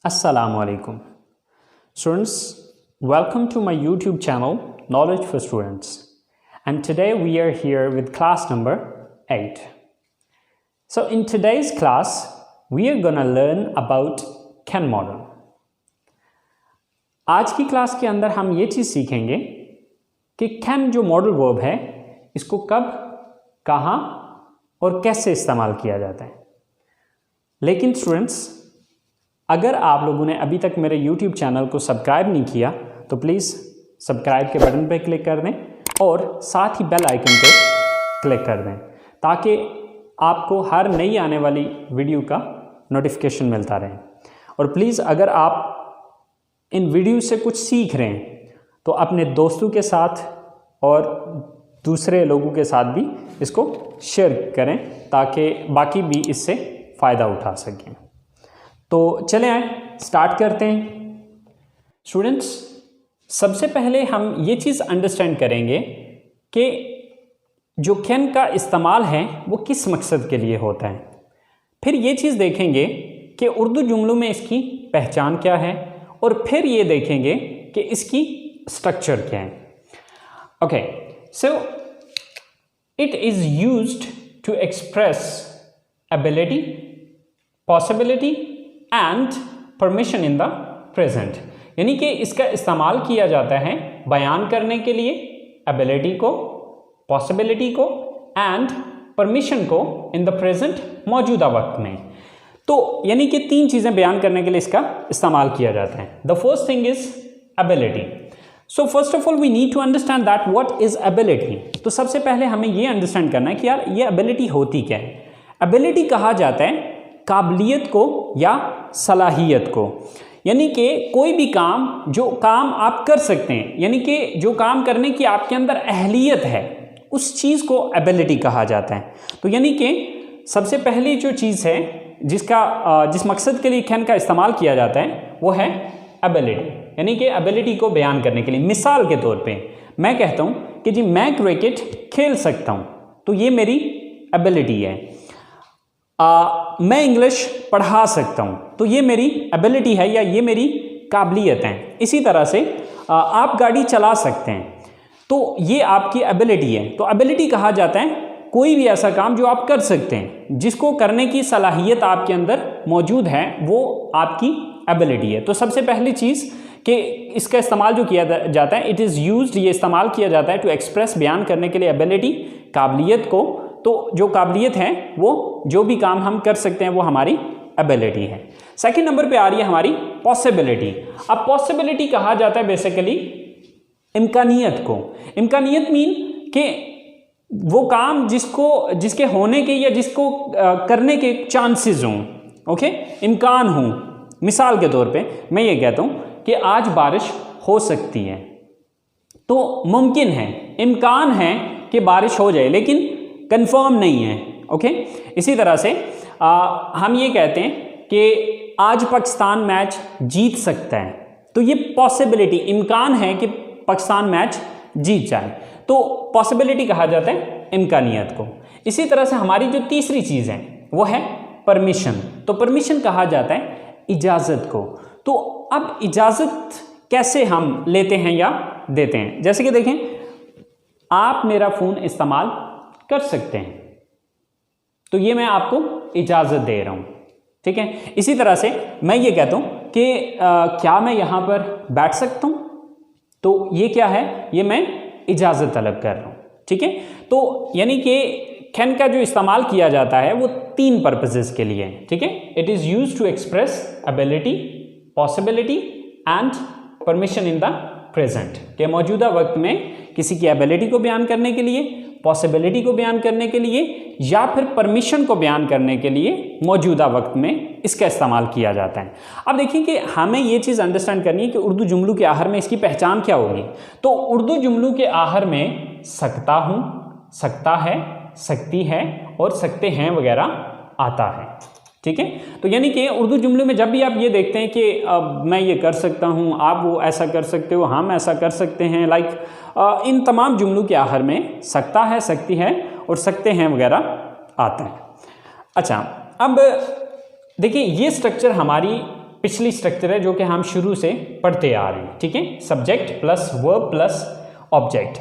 Assalamu alaikum. Students, welcome to my YouTube channel Knowledge for Students. And today we are here with class number 8. So in today's class, we are going to learn about Ken model. आज की class के अंदर हम ये चीज़ सीखेंगे कि Ken जो modal verb है इसको कब, कहाँ और कैसे इस्तेमाल किया जाता है। लेकिन स्टूडेंट्स, अगर आप लोगों ने अभी तक मेरे YouTube चैनल को सब्सक्राइब नहीं किया तो प्लीज़ सब्सक्राइब के बटन पर क्लिक कर दें और साथ ही बेल आइकन पे क्लिक कर दें ताकि आपको हर नई आने वाली वीडियो का नोटिफिकेशन मिलता रहे। और प्लीज़ अगर आप इन वीडियो से कुछ सीख रहे हैं तो अपने दोस्तों के साथ और दूसरे लोगों के साथ भी इसको शेयर करें ताकि बाकी भी इससे फ़ायदा उठा सकें। तो चले आए स्टार्ट करते हैं। स्टूडेंट्स, सबसे पहले हम ये चीज़ अंडरस्टैंड करेंगे कि जो कैन का इस्तेमाल है वो किस मकसद के लिए होता है। फिर ये चीज़ देखेंगे कि उर्दू जुमलों में इसकी पहचान क्या है और फिर ये देखेंगे कि इसकी स्ट्रक्चर क्या है। Okay, so it is used to express ability, possibility and permission in the present, यानी कि इसका इस्तेमाल किया जाता है बयान करने के लिए एबिलिटी को, पॉसिबिलिटी को एंड परमिशन को इन द प्रेजेंट, मौजूदा वक्त में। तो यानी कि तीन चीज़ें बयान करने के लिए इसका इस्तेमाल किया जाता है। The first thing is ability. So first of all we need to understand that what is ability. तो सबसे पहले हमें ये अंडरस्टैंड करना है कि यार ये एबिलिटी होती क्या है। एबिलिटी कहा जाता है काबिलियत को या सलाहियत को, यानी कि कोई भी काम जो काम आप कर सकते हैं, यानी कि जो काम करने की आपके अंदर अहलियत है उस चीज़ को एबिलिटी कहा जाता है। तो यानी कि सबसे पहली जो चीज़ है जिस मकसद के लिए कैन का इस्तेमाल किया जाता है वो है एबिलिटी, यानी कि एबिलिटी को बयान करने के लिए। मिसाल के तौर पे मैं कहता हूँ कि जी मैं क्रिकेट खेल सकता हूँ, तो ये मेरी एबिलिटी है। मैं इंग्लिश पढ़ा सकता हूँ, तो ये मेरी एबिलिटी है या ये मेरी काबिलियत है। इसी तरह से आप गाड़ी चला सकते हैं, तो ये आपकी एबिलिटी है। तो एबिलिटी कहा जाता है कोई भी ऐसा काम जो आप कर सकते हैं, जिसको करने की सलाहियत आपके अंदर मौजूद है, वो आपकी एबिलिटी है। तो सबसे पहली चीज़ कि इसका इस्तेमाल जो किया जाता है, इट इज़ यूज्ड, ये इस्तेमाल किया जाता है टू एक्सप्रेस, बयान करने के लिए एबिलिटी, काबिलियत को। तो जो काबिलियत है वो जो भी काम हम कर सकते हैं वो हमारी एबिलिटी है। सेकंड नंबर पे आ रही है हमारी पॉसिबिलिटी। अब पॉसिबिलिटी कहा जाता है बेसिकली इम्कानियत को। इम्कानियत मीन कि वो काम जिसके होने के या जिसको करने के चांसेस हों, ओके, इम्कान हों। मिसाल के तौर पे मैं ये कहता हूँ कि आज बारिश हो सकती है, तो मुमकिन है, इम्कान है कि बारिश हो जाए, लेकिन कंफर्म नहीं है। ओके, इसी तरह से हम ये कहते हैं कि आज पाकिस्तान मैच जीत सकता है, तो ये पॉसिबिलिटी, इम्कान है कि पाकिस्तान मैच जीत जाए, तो पॉसिबिलिटी कहा जाता है इम्कानियत को। इसी तरह से हमारी जो तीसरी चीज़ है वो है परमिशन। तो परमिशन कहा जाता है इजाज़त को। तो अब इजाज़त कैसे हम लेते हैं या देते हैं, जैसे कि देखें, आप मेरा फ़ोन इस्तेमाल कर सकते हैं, तो ये मैं आपको इजाज़त दे रहा हूँ, ठीक है। इसी तरह से मैं ये कहता हूँ कि क्या मैं यहाँ पर बैठ सकता हूँ, तो ये क्या है, ये मैं इजाज़त तलब कर रहा हूँ, ठीक है। तो यानी कि कैन का जो इस्तेमाल किया जाता है वो तीन पर्पसेस के लिए है, ठीक है। It is used to express ability, possibility and permission in the present, के मौजूदा वक्त में किसी की एबिलिटी को बयान करने के लिए, पॉसिबिलिटी को बयान करने के लिए या फिर परमिशन को बयान करने के लिए मौजूदा वक्त में इसका इस्तेमाल किया जाता है। अब देखिए कि हमें ये चीज़ अंडरस्टैंड करनी है कि उर्दू जुमलों के आखिर में इसकी पहचान क्या होगी। तो उर्दू जुमलों के आखिर में सकता हूँ, सकता है, सकती है और सकते हैं वगैरह आता है, ठीक है। तो यानी कि उर्दू जुमलों में जब भी आप ये देखते हैं कि मैं ये कर सकता हूँ, आप वो ऐसा कर सकते हो, हम ऐसा कर सकते हैं, इन तमाम जुमलों के आखिर में सकता है, सकती है और सकते हैं वगैरह आता है। अच्छा, अब देखिए ये स्ट्रक्चर हमारी पिछली स्ट्रक्चर है जो कि हम शुरू से पढ़ते आ रहे हैं, ठीक है, subject plus verb plus object.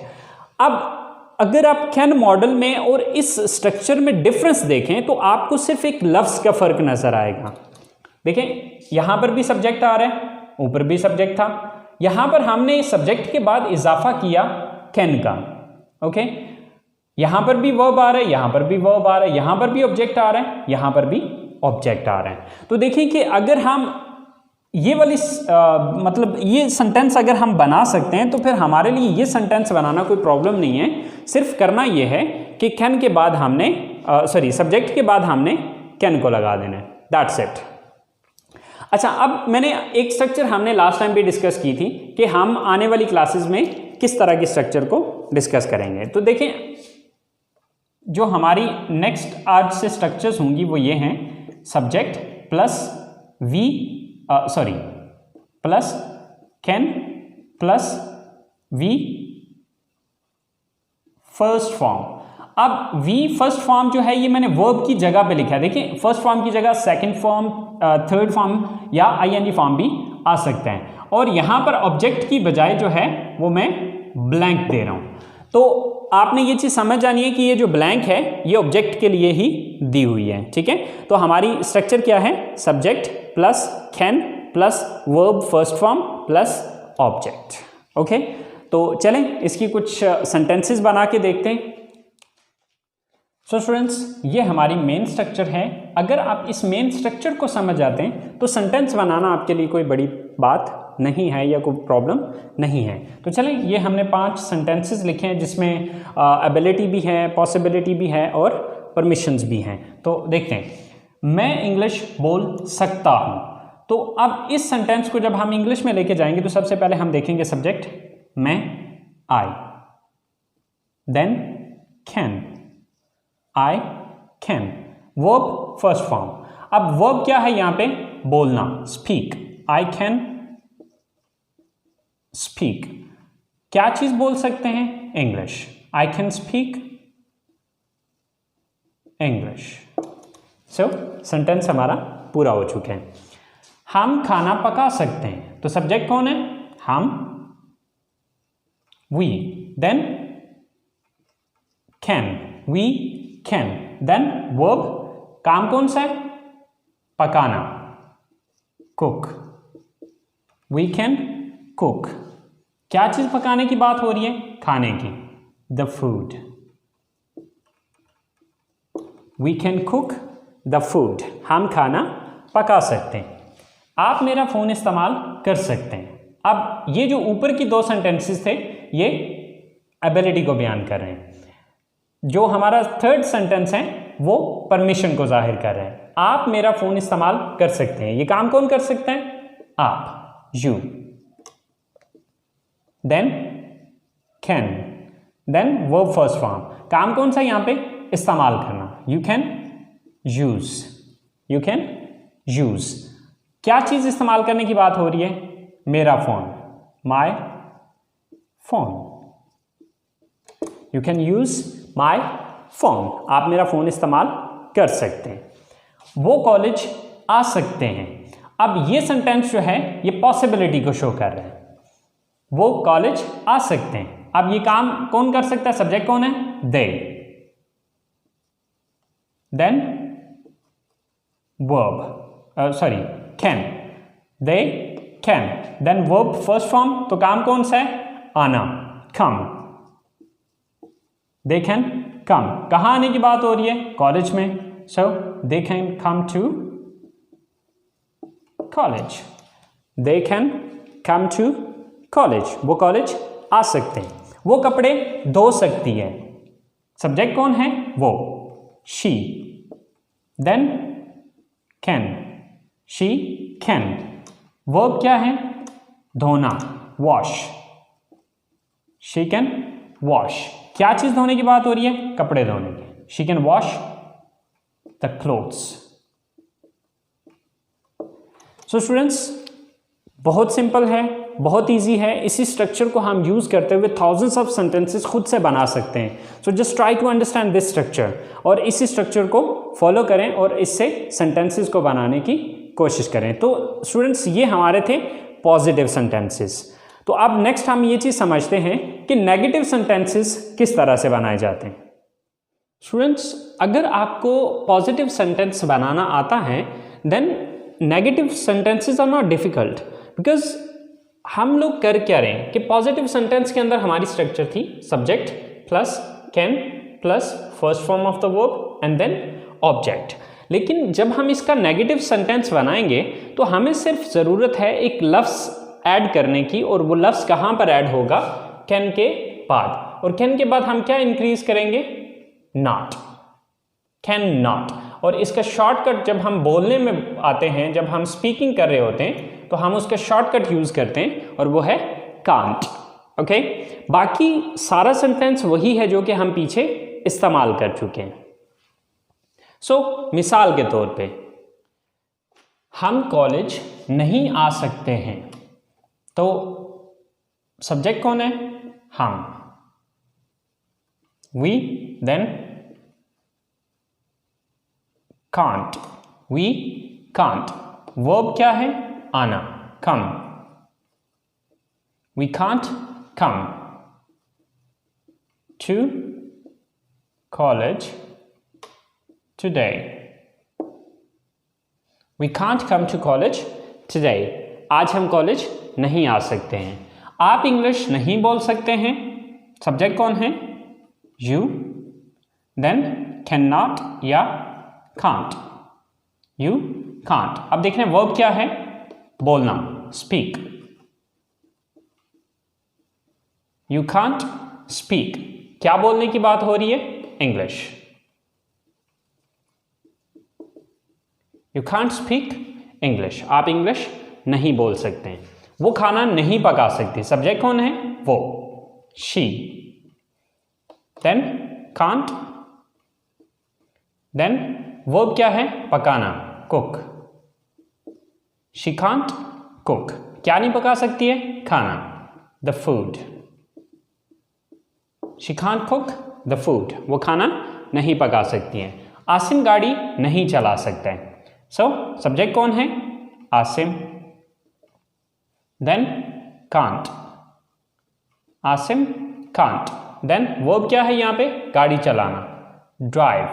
अब अगर आप कैन मॉडल में और इस स्ट्रक्चर में डिफरेंस देखें तो आपको सिर्फ एक लफ्ज़ का फ़र्क नज़र आएगा। देखें, यहाँ पर भी सब्जेक्ट आ रहा है, ऊपर भी सब्जेक्ट था, यहाँ पर हमने सब्जेक्ट के बाद इजाफा किया कैन का, ओके। यहाँ पर भी वर्ब आ रहा है, यहाँ पर भी वर्ब आ रहा है, यहाँ पर भी ऑब्जेक्ट आ रहा है, यहाँ पर भी ऑब्जेक्ट आ रहा है। तो देखिए कि अगर हम ये वाली मतलब ये सेंटेंस अगर हम बना सकते हैं तो फिर हमारे लिए ये सेंटेंस बनाना कोई प्रॉब्लम नहीं है। सिर्फ करना ये है कि कैन के बाद हमने सब्जेक्ट के बाद हमने कैन को लगा देना है, दैट्स इट। अच्छा, अब मैंने एक स्ट्रक्चर हमने लास्ट टाइम भी डिस्कस की थी कि हम आने वाली क्लासेस में किस तरह की स्ट्रक्चर को डिस्कस करेंगे। तो देखें, जो हमारी नेक्स्ट आज से स्ट्रक्चर्स होंगी वो ये हैं, subject plus plus can plus V first form. अब वी फर्स्ट फॉर्म जो है ये मैंने वर्ब की जगह पे लिखा है। देखिए, फर्स्ट फॉर्म की जगह सेकंड फॉर्म, थर्ड फॉर्म या आईएनजी फॉर्म भी आ सकते हैं, और यहां पर ऑब्जेक्ट की बजाय जो है वो मैं ब्लैंक दे रहा हूं। तो आपने ये चीज़ समझ जानी है कि ये जो ब्लैंक है ये ऑब्जेक्ट के लिए ही दी हुई है, ठीक है। तो हमारी स्ट्रक्चर क्या है, subject plus can plus verb first form plus object, okay. तो चलें इसकी कुछ सेंटेंसेस बना के देखते हैं। सो स्टूडेंट्स, ये हमारी मेन स्ट्रक्चर है। अगर आप इस मेन स्ट्रक्चर को समझ जाते हैं तो सेंटेंस बनाना आपके लिए कोई बड़ी बात नहीं है या कोई प्रॉब्लम नहीं है। तो चलें, ये हमने 5 सेंटेंसेस लिखे हैं जिसमें एबिलिटी भी है, पॉसिबिलिटी भी है और परमिशंस भी हैं। तो देखते हैं, मैं इंग्लिश बोल सकता हूँ। तो अब इस सेंटेंस को जब हम इंग्लिश में लेके जाएंगे तो सबसे पहले हम देखेंगे सब्जेक्ट मैं, I, then can, I can, verb first form. अब वर्ब क्या है यहां पे, बोलना, स्पीक, आई कैन स्पीक। क्या चीज बोल सकते हैं, English, I can speak English. So sentence हमारा पूरा हो चुका है। हम खाना पका सकते हैं, तो सब्जेक्ट कौन है, हम, we, then can, we can, then verb, काम कौन सा है, पकाना, कुक, वी कैन कुक। क्या चीज पकाने की बात हो रही है, खाने की, the food, we can cook the food, हम खाना पका सकते हैं। आप मेरा फोन इस्तेमाल कर सकते हैं। अब ये जो ऊपर की 2 सेंटेंसेस थे ये एबिलिटी को बयान कर रहे हैं। जो हमारा थर्ड सेंटेंस है वो परमिशन को जाहिर कर रहे हैं। आप मेरा फोन इस्तेमाल कर सकते हैं, ये काम कौन कर सकते हैं, आप, you, then can, then verb first form, काम कौन सा यहां पे, इस्तेमाल करना, you can use, you can use. क्या चीज इस्तेमाल करने की बात हो रही है, मेरा phone, my phone, you can use my phone, आप मेरा फोन इस्तेमाल कर सकते हैं। वो कॉलेज आ सकते हैं। अब ये सेंटेंस जो है ये पॉसिबिलिटी को शो कर रहा है, वो कॉलेज आ सकते हैं। अब ये काम कौन कर सकता है, सब्जेक्ट कौन है, they, then verb can, they can, then verb first form, तो काम कौन सा है, आना, कम, दे कैन कम। कहाँ आने की बात हो रही है, कॉलेज में, so they can come to college, they can come to college, वो कॉलेज आ सकते हैं। वो कपड़े धो सकती है, सब्जेक्ट कौन है, वो, she, then can, she can, verb क्या है, धोना, वॉश, शी कैन वॉश। क्या चीज धोने की बात हो रही है, कपड़े धोने की, she can wash the clothes. So students, बहुत सिंपल है, बहुत इजी है। इसी स्ट्रक्चर को हम यूज करते हुए थाउजेंड्स ऑफ सेंटेंसेस खुद से बना सकते हैं। So just try to understand this structure और इसी स्ट्रक्चर को फॉलो करें और इससे सेंटेंसेस को बनाने की कोशिश करें। तो स्टूडेंट्स ये हमारे थे पॉजिटिव सेंटेंसेस। तो अब नेक्स्ट हम ये चीज़ समझते हैं कि नेगेटिव सेंटेंसेस किस तरह से बनाए जाते हैं। स्टूडेंट्स अगर आपको पॉजिटिव सेंटेंस बनाना आता है then negative sentences are not difficult, because हम लोग कर क्या रहे हैं कि पॉजिटिव सेंटेंस के अंदर हमारी स्ट्रक्चर थी subject plus can plus first form of the verb and then object. लेकिन जब हम इसका नेगेटिव सेंटेंस बनाएंगे तो हमें सिर्फ ज़रूरत है एक लफ्ज़ ऐड करने की, और वो लफ्ज़ कहाँ पर ऐड होगा, कैन के बाद। और कैन के बाद हम क्या इंक्रीज करेंगे, नॉट, कैन नॉट। और इसका शॉर्टकट जब हम बोलने में आते हैं, जब हम स्पीकिंग कर रहे होते हैं तो हम उसका शॉर्टकट यूज़ करते हैं और वो है कांट। ओके, बाकी सारा सेंटेंस वही है जो कि हम पीछे इस्तेमाल कर चुके हैं। सो मिसाल के तौर पे हम कॉलेज नहीं आ सकते हैं, तो सब्जेक्ट कौन है, हम, we, then can't, we can't. Verb क्या है, आना, come, we can't come to college today, we can't come to college today. आज हम कॉलेज नहीं आ सकते हैं। आप इंग्लिश नहीं बोल सकते हैं, सब्जेक्ट कौन है, यू, देन कैन नॉट या कांट, यू कांट। अब देख रहे हैं वर्ब क्या है, बोलना, स्पीक, यू कांट स्पीक। क्या बोलने की बात हो रही है, English, you can't speak English. आप इंग्लिश नहीं बोल सकते हैं। वो खाना नहीं पका सकती, सब्जेक्ट कौन है, वो, she, then can't, then verb क्या है, पकाना, कुक, शी कांट कुक। क्या नहीं पका सकती है, खाना, the food, she can't cook the food. वो खाना नहीं पका सकती है। आसिम गाड़ी नहीं चला सकता है, सो सब्जेक्ट कौन है, Asim, then can't, Asim can't. Then verb क्या है यहाँ पे, गाड़ी चलाना, ड्राइव,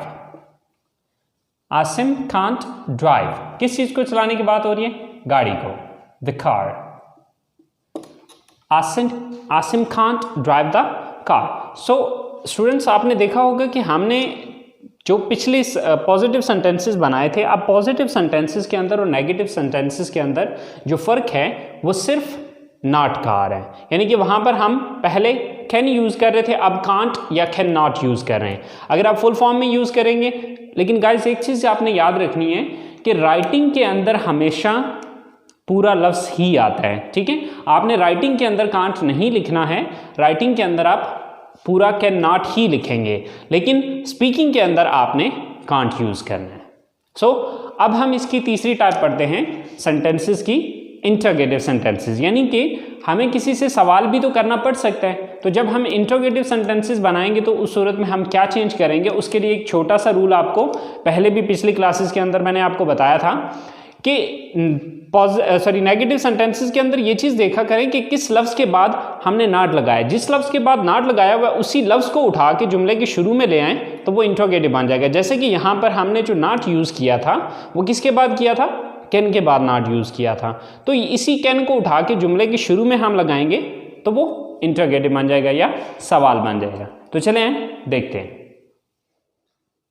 आसिम कांट ड्राइव। किस चीज को चलाने की बात हो रही है, गाड़ी को, the car, Asim can't drive the car. So students आपने देखा होगा कि हमने जो पिछले पॉजिटिव सेंटेंसेस बनाए थे, अब पॉजिटिव सेंटेंसेस के अंदर और नेगेटिव सेंटेंसेस के अंदर जो फ़र्क है वो सिर्फ नॉट का आ रहा है। यानी कि वहाँ पर हम पहले कैन यूज़ कर रहे थे, अब कांट या कैन नॉट यूज़ कर रहे हैं। अगर आप फुल फॉर्म में यूज़ करेंगे, लेकिन गाइस एक चीज़ आपने याद रखनी है कि राइटिंग के अंदर हमेशा पूरा लफ्ज़ ही आता है, ठीक है। आपने राइटिंग के अंदर कांट नहीं लिखना है, राइटिंग के अंदर आप पूरा कैन नॉट ही लिखेंगे, लेकिन स्पीकिंग के अंदर आपने कांट यूज़ करना है। सो अब हम इसकी तीसरी टाइप पढ़ते हैं सेंटेंसेस की, इंटरोगेटिव सेंटेंसेस। यानी कि हमें किसी से सवाल भी तो करना पड़ सकता है, तो जब हम इंटरोगेटिव सेंटेंसेस बनाएंगे तो उस सूरत में हम क्या चेंज करेंगे, उसके लिए एक छोटा सा रूल आपको पहले भी पिछली क्लासेस के अंदर मैंने आपको बताया था कि नेगेटिव सेंटेंसेस के अंदर ये चीज़ देखा करें कि किस लफ्ज़ के बाद हमने नॉट लगाया। जिस लफ्ज़ के बाद नॉट लगाया हुआ उसी लफ्ज़ को उठा के जुमले के शुरू में ले आएँ तो वो इंटरोगेटिव बन जाएगा। जैसे कि यहाँ पर हमने जो नॉट यूज़ किया था वो किसके बाद किया था, कैन के बाद नॉट यूज़ किया था। तो इसी कैन को उठा के जुमले के शुरू में हम लगाएंगे तो वो इंटरोगेटिव बन जाएगा या सवाल बन जाएगा। तो चलें देखते हैं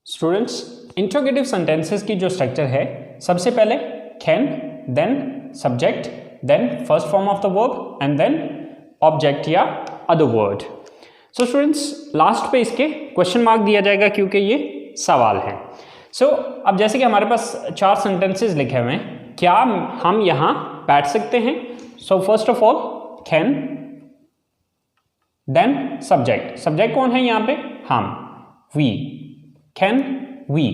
स्टूडेंट्स, इंटरोगेटिव सेंटेंसेस की जो स्ट्रक्चर है, सबसे पहले can, then subject, then first form of the verb and then object या other word. So students last पे इसके क्वेश्चन मार्क दिया जाएगा क्योंकि ये सवाल है। सो अब जैसे कि हमारे पास 4 सेंटेंसेस लिखे हुए हैं, क्या हम यहाँ बैठ सकते हैं? So first of all can, then subject, subject कौन है यहाँ पे, हम, we, can we.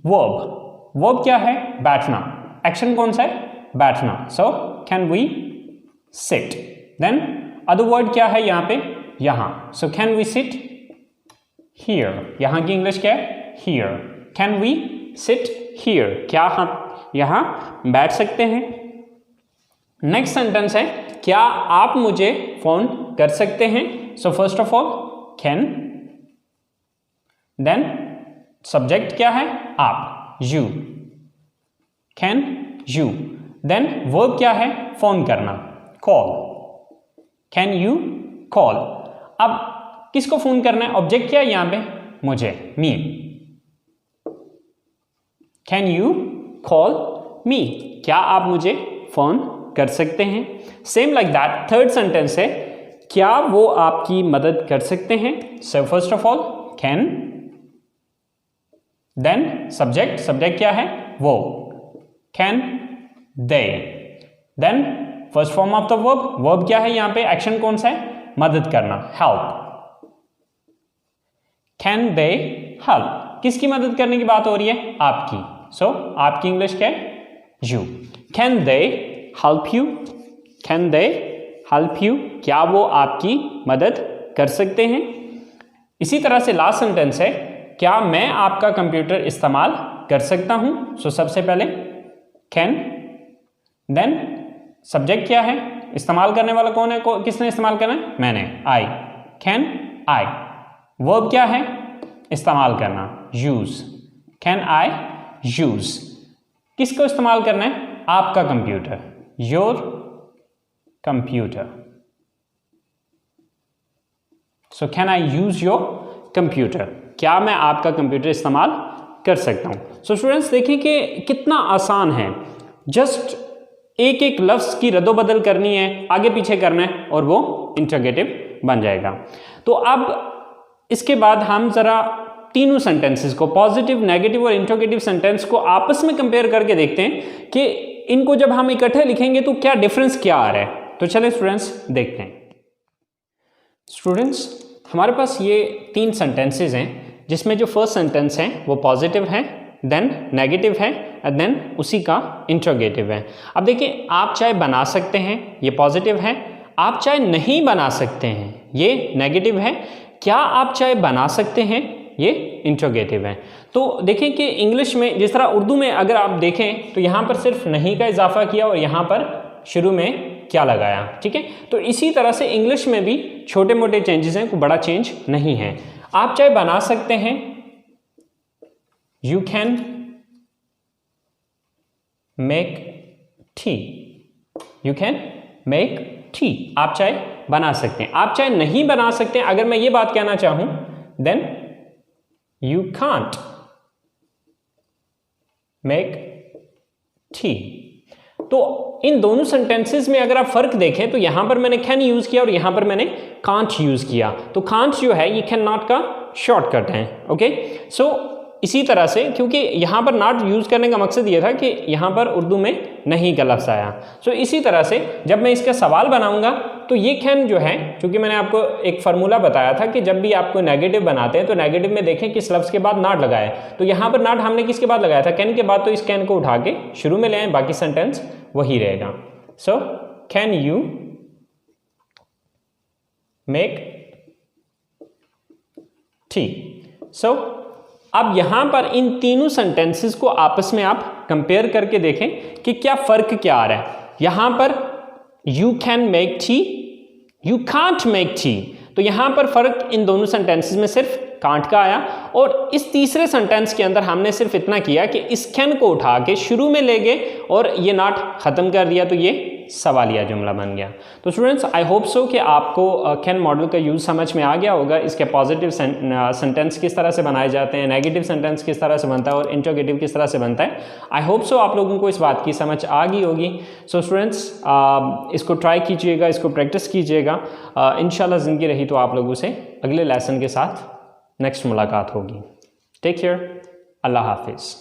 Verb, verb क्या है, बैठना, एक्शन कौन सा है, बैठना, so can we sit. Then other word क्या है यहाँ पे, यहाँ, so can we sit here. यहाँ की इंग्लिश क्या है, here, can we sit here. क्या हम यहाँ बैठ सकते हैं। नेक्स्ट सेंटेंस है क्या आप मुझे फ़ोन कर सकते हैं। So first of all can, then subject क्या है आप, you, can you, then verb क्या है फोन करना, कॉल, कैन यू कॉल। अब किसको फोन करना है, ऑब्जेक्ट क्या है यहाँ पे, मुझे, me, can you call me, क्या आप मुझे फोन कर सकते हैं। Same like that third sentence है क्या वो आपकी मदद कर सकते हैं। So first of all can, then subject, subject क्या है वो, can they, then first form of the verb, verb क्या है यहाँ पे, एक्शन कौन सा है, मदद करना, हेल्प, कैन दे हेल्प, किसकी मदद करने की बात हो रही है, आपकी। सो आपकी इंग्लिश क्या है, you, can they help you, can they help you, क्या वो आपकी मदद कर सकते हैं। इसी तरह से लास्ट सेंटेंस है क्या मैं आपका कंप्यूटर इस्तेमाल कर सकता हूं। सो सबसे पहले कैन, देन सब्जेक्ट क्या है, इस्तेमाल करने वाला कौन है, किसने इस्तेमाल करना है, मैंने, आई, कैन आई, वर्ब क्या है, इस्तेमाल करना, यूज, कैन आई यूज, किसको इस्तेमाल करना है, आपका computer, your computer. So can I use your computer, क्या मैं आपका कंप्यूटर इस्तेमाल कर सकता हूं। सो स्टूडेंट्स देखिए कि कितना आसान है, जस्ट एक एक लफ्ज की रद्दोबदल करनी है, आगे पीछे करना है और वो इंटरोगेटिव बन जाएगा। तो अब इसके बाद हम जरा तीनों सेंटेंसेस को, पॉजिटिव, नेगेटिव और इंटरोगेटिव सेंटेंस को आपस में कंपेयर करके देखते हैं कि इनको जब हम इकट्ठे लिखेंगे तो क्या डिफरेंस क्या आ रहा है। तो चलिए स्टूडेंट्स देखते हैं। स्टूडेंट्स हमारे पास ये तीन सेंटेंसेस हैं जिसमें जो फर्स्ट सेंटेंस है वो पॉजिटिव है, देन नेगेटिव है एंड देन उसी का इंटरोगेटिव है। अब देखिए आप चाहे बना सकते हैं, ये पॉजिटिव है, आप चाहे नहीं बना सकते हैं, ये नेगेटिव है, क्या आप चाहे बना सकते हैं, ये इंटरोगेटिव है। तो देखें कि इंग्लिश में जिस तरह उर्दू में अगर आप देखें तो यहाँ पर सिर्फ नहीं का इजाफा किया और यहाँ पर शुरू में क्या लगाया, ठीक है। तो इसी तरह से इंग्लिश में भी छोटे मोटे चेंजेस हैं, कोई बड़ा चेंज नहीं है। आप चाहे बना सकते हैं, you can make tea, you can make tea, आप चाहे बना सकते हैं। आप चाहे नहीं बना सकते हैं, अगर मैं ये बात कहना चाहूं then you can't make tea. तो इन दोनों सेंटेंसेस में अगर आप फर्क देखें तो यहां पर मैंने कैन यूज किया और यहां पर मैंने कांट यूज किया। तो कांट जो है ये कैन नॉट का शॉर्टकट है, ओके। सो इसी तरह से क्योंकि यहाँ पर नॉट यूज़ करने का मकसद ये था कि यहाँ पर उर्दू में नहीं का लफ्ज़ आया। सो इसी तरह से जब मैं इसका सवाल बनाऊंगा तो ये कैन जो है, क्योंकि मैंने आपको एक फार्मूला बताया था कि जब भी आपको नेगेटिव बनाते हैं तो नेगेटिव में देखें किस लफ्ज़ के बाद नॉट लगाए। तो यहाँ पर नॉट हमने किसके बाद लगाया था, कैन के बाद, तो इस कैन को उठा के शुरू में ले आए, बाकी सेंटेंस वही रहेगा। So can you make tea. So अब यहां पर इन तीनों सेंटेंसेस को आपस में आप कंपेयर करके देखें कि क्या फर्क क्या आ रहा है। यहां पर you can make tea, you can't make tea, तो यहां पर फर्क इन दोनों सेंटेंसेस में सिर्फ कांट का आया। और इस तीसरे सेंटेंस के अंदर हमने सिर्फ इतना किया कि इस कैन को उठा के शुरू में ले गए और ये नॉट खत्म कर दिया, तो ये सवालिया जुमला बन गया। तो स्टूडेंट्स आई होप सो कि आपको कैन मॉडल का यूज़ समझ में आ गया होगा, इसके पॉजिटिव सेंटेंस किस तरह से बनाए जाते हैं, नेगेटिव सेंटेंस किस तरह से बनता है और इंटरोगेटिव किस तरह से बनता है। आई होप सो आप लोगों को इस बात की समझ आ गई होगी। सो स्टूडेंट्स इसको ट्राई कीजिएगा, इसको प्रैक्टिस कीजिएगा। इंशाल्लाह ज़िंदगी रही तो आप लोगों से अगले लेसन के साथ नेक्स्ट मुलाकात होगी। टेक केयर, अल्लाह हाफिज़।